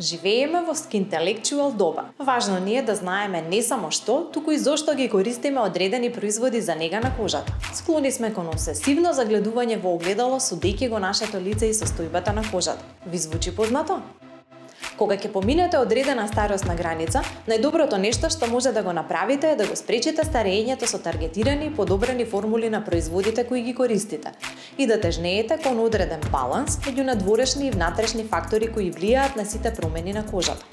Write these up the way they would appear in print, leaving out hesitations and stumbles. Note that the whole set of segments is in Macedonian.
Живееме во скинтелектуал доба. Важно ни е да знаеме не само што, туку и зошто ги користиме одредени производи за нега на кожата. Склони сме кон обсесивно загледување во огледало судејќи го нашето лице и состојбата на кожата. Ви звучи познато? Кога ќе поминете одредена старосна граница, најдоброто нешто што може да го направите е да го спречите старењето со таргетирани и подобрени формули на производите кои ги користите и да тежнеете кон одреден баланс меѓу надворешни и внатрешни фактори кои влијаат на сите промени на кожата.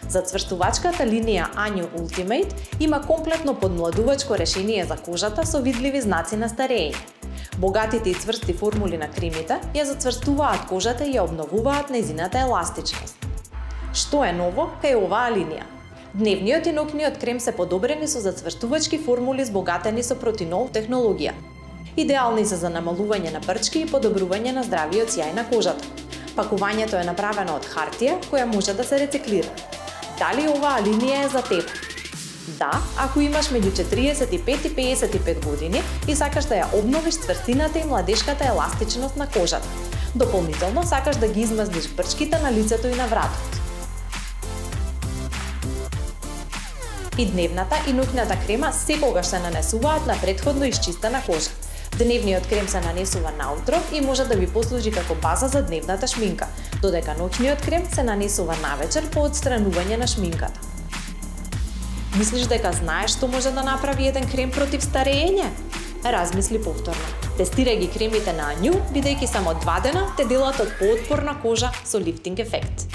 Зацврстувачката линија Anju Ultimate има комплетно подмладувачко решение за кожата со видливи знаци на старење. Богатите и цврсти формули на кремите ја зацврстуваат кожата и ја обновуваат нејзината еластичност. Што е ново кај оваа линија? Дневниот и ноќниот крем се подобрени со зацврстувачки формули збогатени со протинол технологија. Идеални се за намалување на брчки и подобрување на здравиот сјај на кожата. Пакувањето е направено од хартија која може да се рециклира. Дали оваа линија е за тебе? Да, ако имаш меѓу 45 и 55 години и сакаш да ја обновиш цврстината и младешката еластичност на кожата. Дополнително сакаш да ги измазниш брчките на лицето и на вратот. И дневната и ноќната крема секогаш се нанесуваат на претходно исчистена кожа. Дневниот крем се нанесува наутро и може да ви послужи како база за дневната шминка, додека ноќниот крем се нанесува навечер по отстранување на шминката. Мислиш дека знаеш што може да направи еден крем против старење? Размисли повторно. Тестирај ги кремите на Anju, бидејќи само 2 дена те делат од поотпорна кожа со лифтинг ефект.